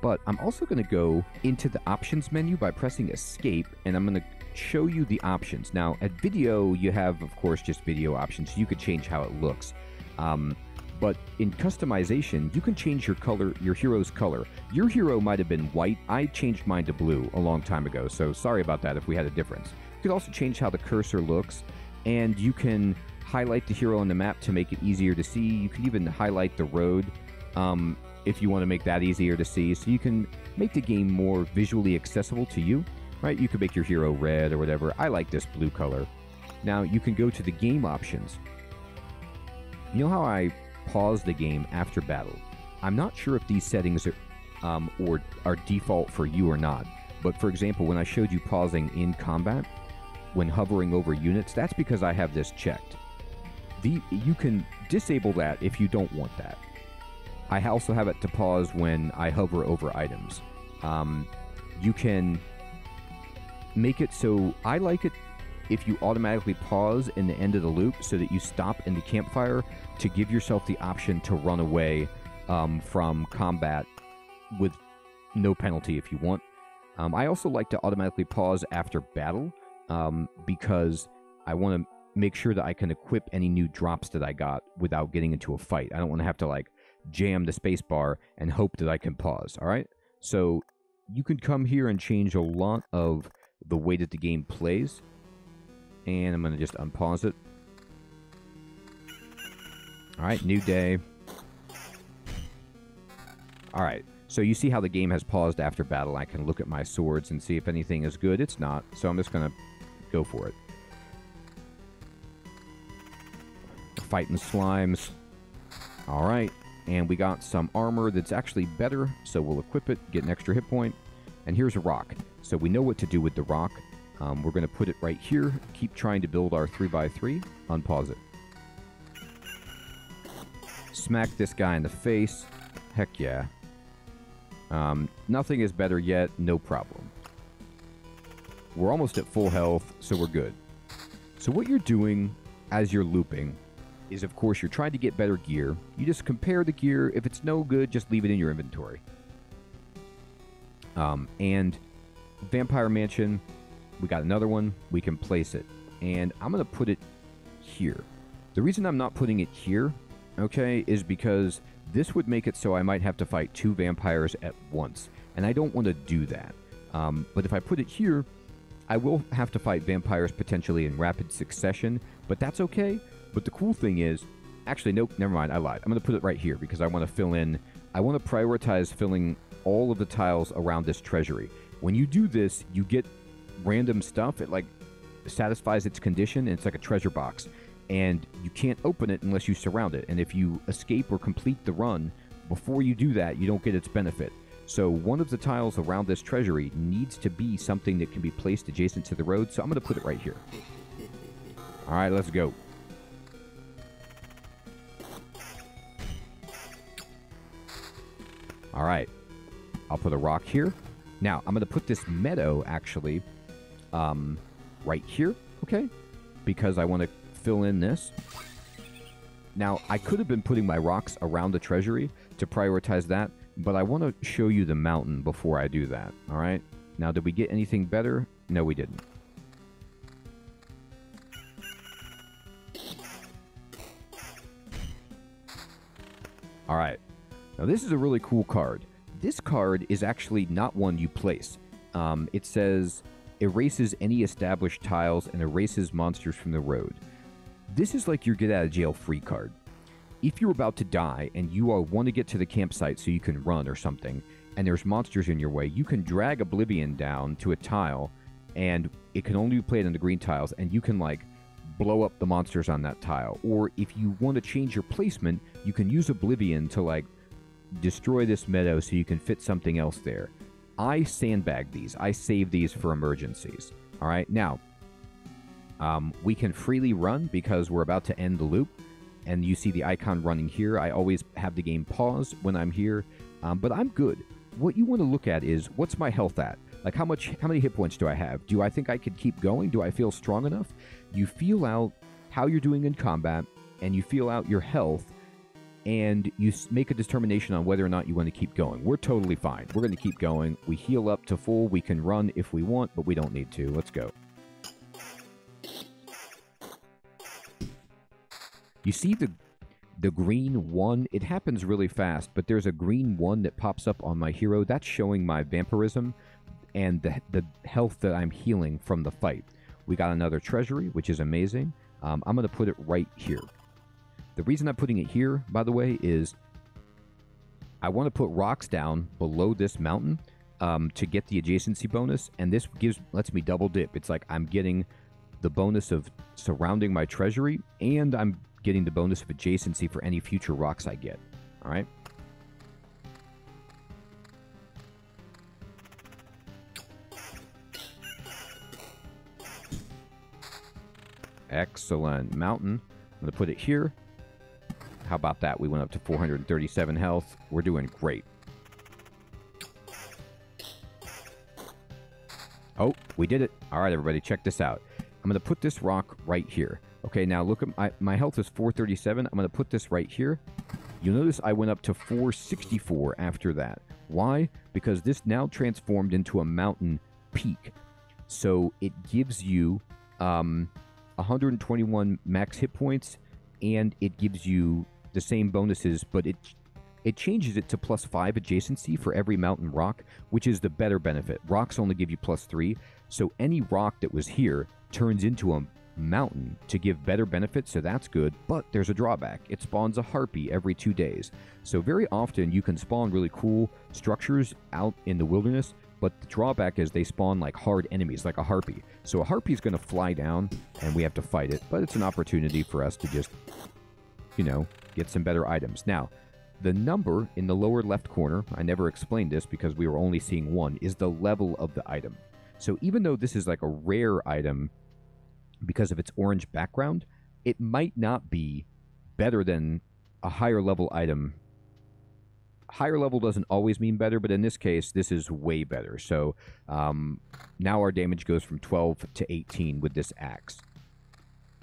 But I'm also going to go into the options menu by pressing escape, and I'm going to show you the options. Now, at video, you have, of course, just video options. You could change how it looks. But in customization, you can change your color, your hero's color. Your hero might have been white. I changed mine to blue a long time ago, so sorry about that if we had a difference. You could also change how the cursor looks, and you can highlight the hero on the map to make it easier to see. You can even highlight the road if you want to make that easier to see. So you can make the game more visually accessible to you, right? You could make your hero red or whatever. I like this blue color. Now, you can go to the game options. You know how I pause the game after battle? I'm not sure if these settings are default for you or not, but for example, when I showed you pausing in combat when hovering over units, that's because I have this checked. You can disable that if you don't want that. I also have it to pause when I hover over items. You can make it so I like it if you automatically pause in the end of the loop so that you stop in the campfire to give yourself the option to run away from combat with no penalty if you want. I also like to automatically pause after battle because I want to make sure that I can equip any new drops that I got without getting into a fight. I don't want to have to like jam the space bar and hope that I can pause, all right? So you can come here and change a lot of the way that the game plays. And I'm going to just unpause it. All right, new day. All right, so you see how the game has paused after battle. I can look at my swords and see if anything is good. It's not, so I'm just going to go for it. Fighting slimes. All right, and we got some armor that's actually better, so we'll equip it, get an extra hit point. And here's a rock. So we know what to do with the rock. We're going to put it right here. Keep trying to build our 3x3. Unpause it. Smack this guy in the face. Heck yeah. Nothing is better yet. No problem. We're almost at full health, so we're good. So what you're doing as you're looping is, of course, you're trying to get better gear. You just compare the gear. If it's no good, just leave it in your inventory. And Vampire Mansion... We got another one. We can place it. And I'm going to put it here. The reason I'm not putting it here, okay, is because this would make it so I might have to fight 2 vampires at once. And I don't want to do that. But if I put it here, I will have to fight vampires potentially in rapid succession. But that's okay. But the cool thing is... Actually, nope, never mind. I lied. I'm going to put it right here because I want to fill in... I want to prioritize filling all of the tiles around this treasury. When you do this, you get... random stuff. It like satisfies its condition, and it's like a treasure box, and you can't open it unless you surround it. And if you escape or complete the run before you do that, you don't get its benefit. So one of the tiles around this treasury needs to be something that can be placed adjacent to the road, so I'm going to put it right here. All right, let's go. All right, I'll put a rock here. Now I'm going to put this meadow actually right here, okay? Because I want to fill in this. Now, I could have been putting my rocks around the treasury to prioritize that, but I want to show you the mountain before I do that, all right? Now, did we get anything better? No, we didn't. All right. Now, this is a really cool card. This card is actually not one you place. It says, erases any established tiles and erases monsters from the road. This is like your get-out-of-jail-free card. If you're about to die and you want to get to the campsite so you can run or something, and there's monsters in your way, you can drag Oblivion down to a tile, and it can only be played on the green tiles, and you can, like, blow up the monsters on that tile. Or if you want to change your placement, you can use Oblivion to, like, destroy this meadow so you can fit something else there. I sandbag these. I save these for emergencies. All right, now, we can freely run because we're about to end the loop, and you see the icon running here. I always have the game pause when I'm here, but I'm good. What you want to look at is, what's my health at? Like, how many hit points do I have? Do I think I could keep going? Do I feel strong enough? You feel out how you're doing in combat, and you feel out your health, and you make a determination on whether or not you want to keep going. We're totally fine. We're going to keep going. We heal up to full. We can run if we want, but we don't need to. Let's go. You see the green 1? It happens really fast, but there's a green 1 that pops up on my hero. That's showing my vampirism and the health that I'm healing from the fight. We got another treasury, which is amazing. I'm going to put it right here. The reason I'm putting it here, by the way, is I want to put rocks down below this mountain to get the adjacency bonus, and this lets me double dip. It's like I'm getting the bonus of surrounding my treasury, and I'm getting the bonus of adjacency for any future rocks I get. All right? Excellent. Mountain. I'm going to put it here. How about that? We went up to 437 health. We're doing great. Oh, we did it. All right, everybody, check this out. I'm going to put this rock right here. Okay, now look at my health is 437. I'm going to put this right here. You'll notice I went up to 464 after that. Why? Because this now transformed into a mountain peak. So it gives you 121 max hit points, and it gives you the same bonuses, but it changes it to +5 adjacency for every mountain rock, which is the better benefit. Rocks only give you +3, so any rock that was here turns into a mountain to give better benefits, so that's good, but there's a drawback. It spawns a harpy every 2 days. So very often you can spawn really cool structures out in the wilderness, but the drawback is they spawn like hard enemies, like a harpy. So a harpy is going to fly down, and we have to fight it, but it's an opportunity for us to just, you know, get some better items. Now, the number in the lower left corner, I never explained this because we were only seeing 1, is the level of the item. So even though this is like a rare item because of its orange background, it might not be better than a higher level item. Higher level doesn't always mean better, but in this case, this is way better. So now our damage goes from 12 to 18 with this axe.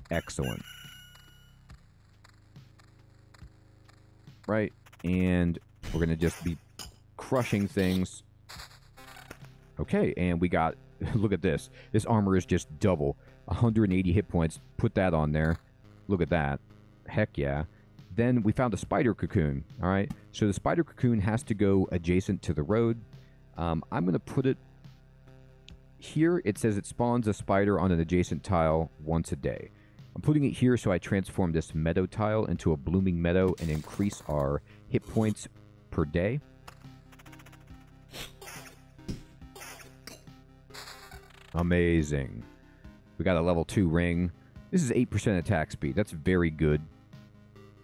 Excellent. Right, and we're going to just be crushing things. Okay, and we got, look at this. This armor is just double. 180 hit points. Put that on there. Look at that. Heck yeah. Then we found a spider cocoon. All right, so the spider cocoon has to go adjacent to the road. I'm going to put it here. It says it spawns a spider on an adjacent tile once a day. I'm putting it here so I transform this meadow tile into a blooming meadow and increase our hit points per day. Amazing. We got a level 2 ring. This is 8% attack speed. That's very good.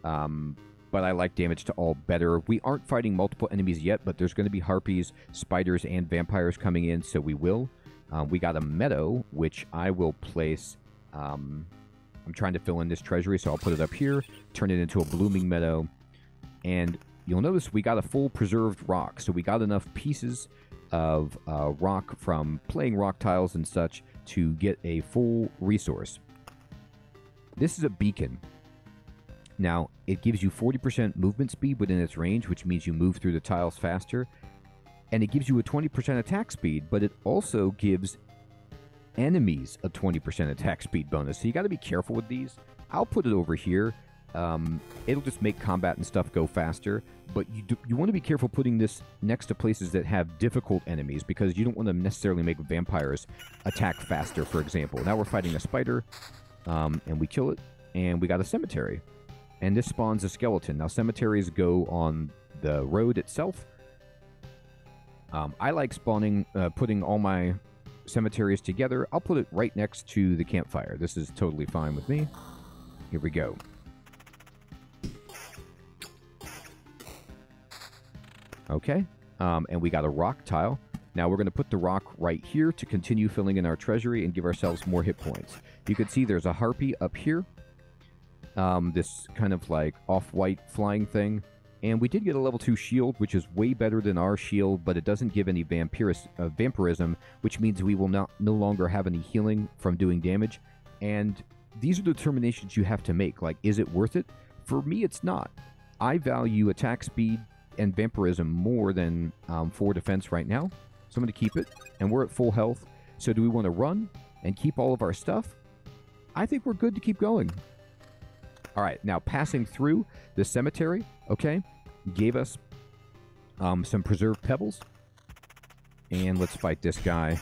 But I like damage to all better. We aren't fighting multiple enemies yet, but there's going to be harpies, spiders, and vampires coming in, so we will. We got a meadow, which I will place... I'm trying to fill in this treasury, so I'll put it up here, turn it into a blooming meadow, and you'll notice we got a full preserved rock, so we got enough pieces of rock from playing rock tiles and such to get a full resource. This is a beacon. Now, it gives you 40% movement speed within its range, which means you move through the tiles faster. And it gives you a 20% attack speed, but it also gives enemies a 20% attack speed bonus. So you got to be careful with these. I'll put it over here. It'll just make combat and stuff go faster, but you want to be careful putting this next to places that have difficult enemies, because you don't want to necessarily make vampires attack faster, for example. Now we're fighting a spider, and we kill it, and we got a cemetery. And this spawns a skeleton. Now, cemeteries go on the road itself. I like spawning, putting all my cemeteries together. I'll put it right next to the campfire. This is totally fine with me. Here we go. Okay, and we got a rock tile. Now we're going to put the rock right here to continue filling in our treasury and give ourselves more hit points. You can see there's a harpy up here. This kind of like off-white flying thing. And we did get a level 2 shield, which is way better than our shield, but it doesn't give any vampirism, which means we will no longer have any healing from doing damage. And these are determinations you have to make. Like, is it worth it? For me, it's not. I value attack speed and vampirism more than 4 defense right now. So I'm going to keep it. And we're at full health. So do we want to run and keep all of our stuff? I think we're good to keep going. All right, now passing through the cemetery, okay, gave us some preserved pebbles. And let's fight this guy.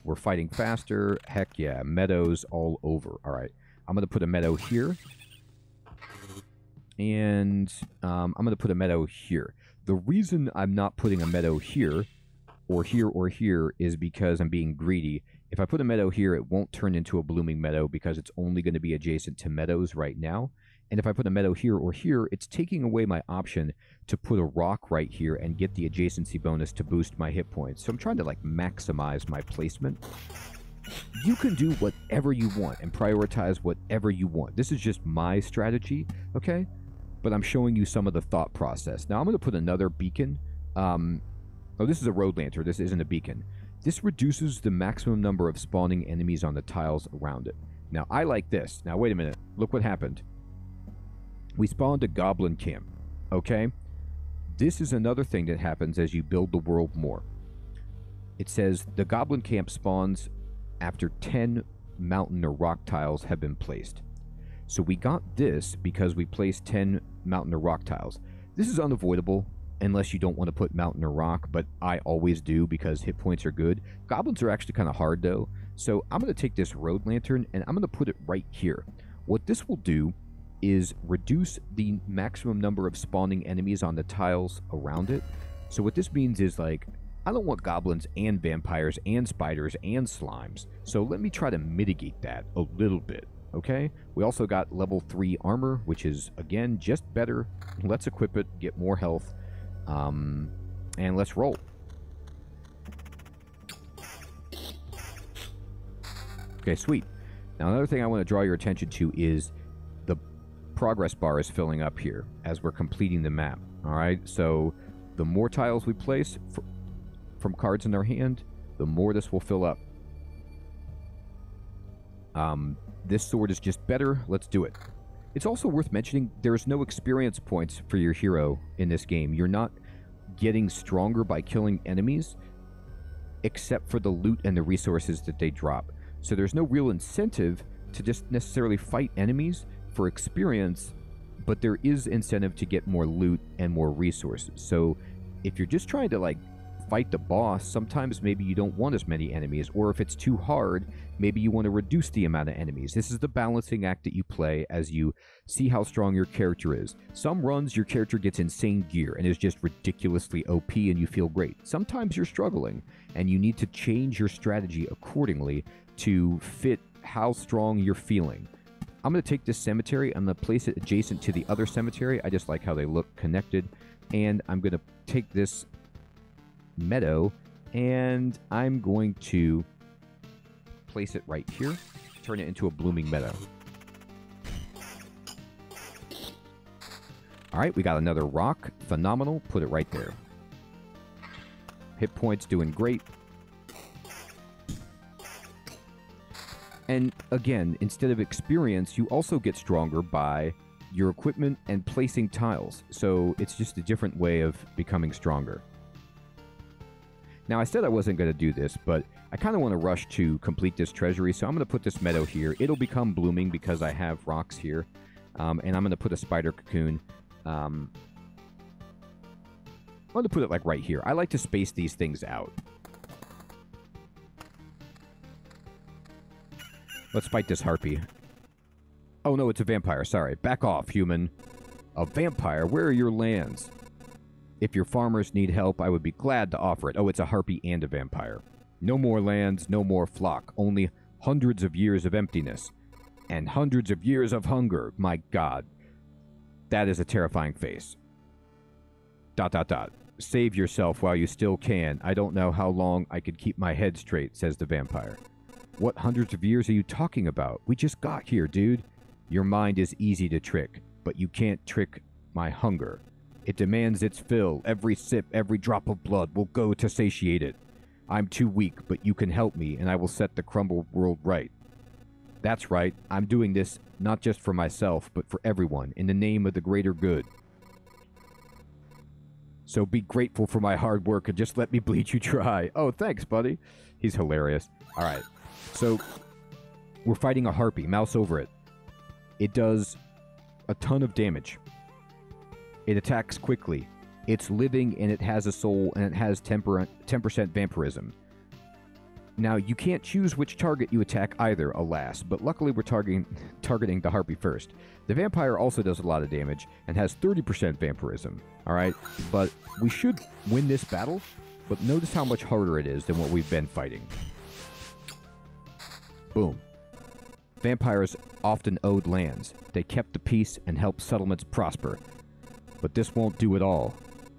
We're fighting faster. Heck yeah, meadows all over. All right, I'm going to put a meadow here. And I'm going to put a meadow here. The reason I'm not putting a meadow here or here is because I'm being greedy. If I put a meadow here, it won't turn into a blooming meadow because it's only going to be adjacent to meadows right now. And if I put a meadow here or here, it's taking away my option to put a rock right here and get the adjacency bonus to boost my hit points. So I'm trying to like maximize my placement. You can do whatever you want and prioritize whatever you want. This is just my strategy, okay? But I'm showing you some of the thought process. Now I'm going to put another beacon. Oh, this is a road lantern. This isn't a beacon. This reduces the maximum number of spawning enemies on the tiles around it. Now, I like this. Now, wait a minute. Look what happened. We spawned a goblin camp, okay? This is another thing that happens as you build the world more. It says the goblin camp spawns after 10 mountain or rock tiles have been placed. So we got this because we placed 10 mountain or rock tiles. This is unavoidable unless you don't want to put mountain or rock, but I always do because hit points are good. Goblins are actually kind of hard though. So I'm going to take this road lantern and I'm going to put it right here. What this will do is reduce the maximum number of spawning enemies on the tiles around it. So what this means is like, I don't want goblins and vampires and spiders and slimes. So let me try to mitigate that a little bit. Okay, we also got level 3 armor, which is, again, just better. Let's equip it, get more health, and let's roll. Okay, sweet. Now, another thing I want to draw your attention to is the progress bar is filling up here as we're completing the map. All right, so the more tiles we place from cards in our hand, the more this will fill up. This sword is just better. Let's do it. It's also worth mentioning there's no experience points for your hero in this game. You're not getting stronger by killing enemies, except for the loot and the resources that they drop. So there's no real incentive to just necessarily fight enemies for experience, but there is incentive to get more loot and more resources. So if you're just trying to like fight the boss, sometimes maybe you don't want as many enemies, or if it's too hard, maybe you want to reduce the amount of enemies. This is the balancing act that you play as you see how strong your character is. Some runs, your character gets insane gear and is just ridiculously OP and you feel great. Sometimes you're struggling and you need to change your strategy accordingly to fit how strong you're feeling. I'm going to take this cemetery, I'm going to place it adjacent to the other cemetery. I just like how they look connected. And I'm going to take this meadow and I'm going to place it right here, turn it into a blooming meadow. All right, we got another rock. Phenomenal. Put it right there. Hit points doing great. And again, instead of experience, you also get stronger by your equipment and placing tiles. So it's just a different way of becoming stronger. Now, I said I wasn't going to do this, but I kind of want to rush to complete this treasury, so I'm going to put this meadow here. It'll become blooming because I have rocks here, and I'm going to put a spider cocoon. I'm going to put it like right here. I like to space these things out. Let's fight this harpy. Oh no, it's a vampire. Sorry. Back off, human. A vampire? Where are your lands? If your farmers need help, I would be glad to offer it. Oh, it's a harpy and a vampire. No more lands, no more flock. Only hundreds of years of emptiness. And hundreds of years of hunger. My God. That is a terrifying face. ... Save yourself while you still can. I don't know how long I could keep my head straight, says the vampire. What hundreds of years are you talking about? We just got here, dude. Your mind is easy to trick, but you can't trick my hunger. It demands its fill. Every sip, every drop of blood will go to satiate it. I'm too weak, but you can help me, and I will set the crumbled world right. That's right. I'm doing this not just for myself, but for everyone, in the name of the greater good. So be grateful for my hard work and just let me bleed you dry. Oh, thanks, buddy. He's hilarious. All right. So we're fighting a harpy. Mouse over it. It does a ton of damage. It attacks quickly. It's living and it has a soul and it has 10% vampirism. Now, you can't choose which target you attack either, alas, but luckily we're targeting the harpy first. The vampire also does a lot of damage and has 30% vampirism, alright? But we should win this battle, but notice how much harder it is than what we've been fighting. Boom. Vampires often owed lands. They kept the peace and helped settlements prosper. But this won't do it all.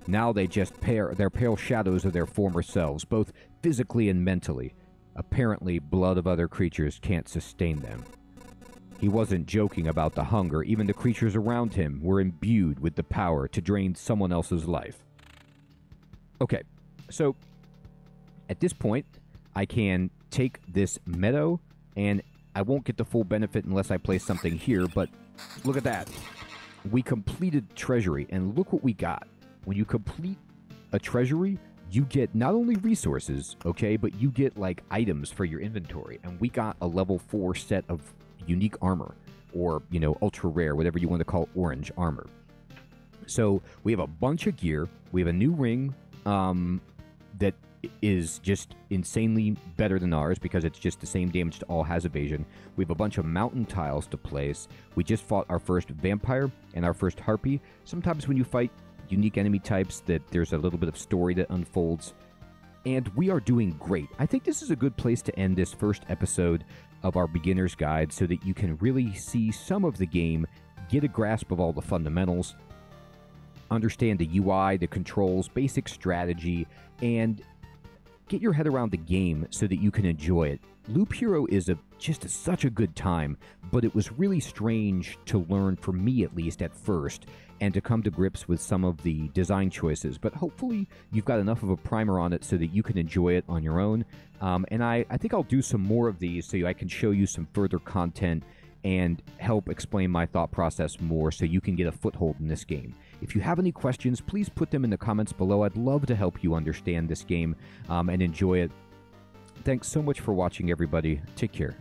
Now they just they're pale shadows of their former selves, both physically and mentally. Apparently, blood of other creatures can't sustain them. He wasn't joking about the hunger. Even the creatures around him were imbued with the power to drain someone else's life. Okay, so at this point, I can take this meadow, and I won't get the full benefit unless I place something here, but look at that. We completed treasury, and look what we got. When you complete a treasury, you get not only resources, okay, but you get, like, items for your inventory. And we got a level 4 set of unique armor, or, you know, ultra rare, whatever you want to call orange armor. So we have a bunch of gear. We have a new ring that is just insanely better than ours because it's just the same damage to all, has evasion. We have a bunch of mountain tiles to place. We just fought our first vampire and our first harpy. Sometimes when you fight unique enemy types, that there's a little bit of story that unfolds, and we are doing great. I think this is a good place to end this first episode of our beginner's guide so that you can really see some of the game, get a grasp of all the fundamentals, understand the UI, the controls, basic strategy, and get your head around the game so that you can enjoy it. Loop Hero is just such a good time, but it was really strange to learn, for me at least at first, and to come to grips with some of the design choices. But hopefully you've got enough of a primer on it so that you can enjoy it on your own. And I think I'll do some more of these so I can show you some further content and help explain my thought process more so you can get a foothold in this game. If you have any questions, please put them in the comments below. I'd love to help you understand this game and enjoy it. Thanks so much for watching, everybody. Take care.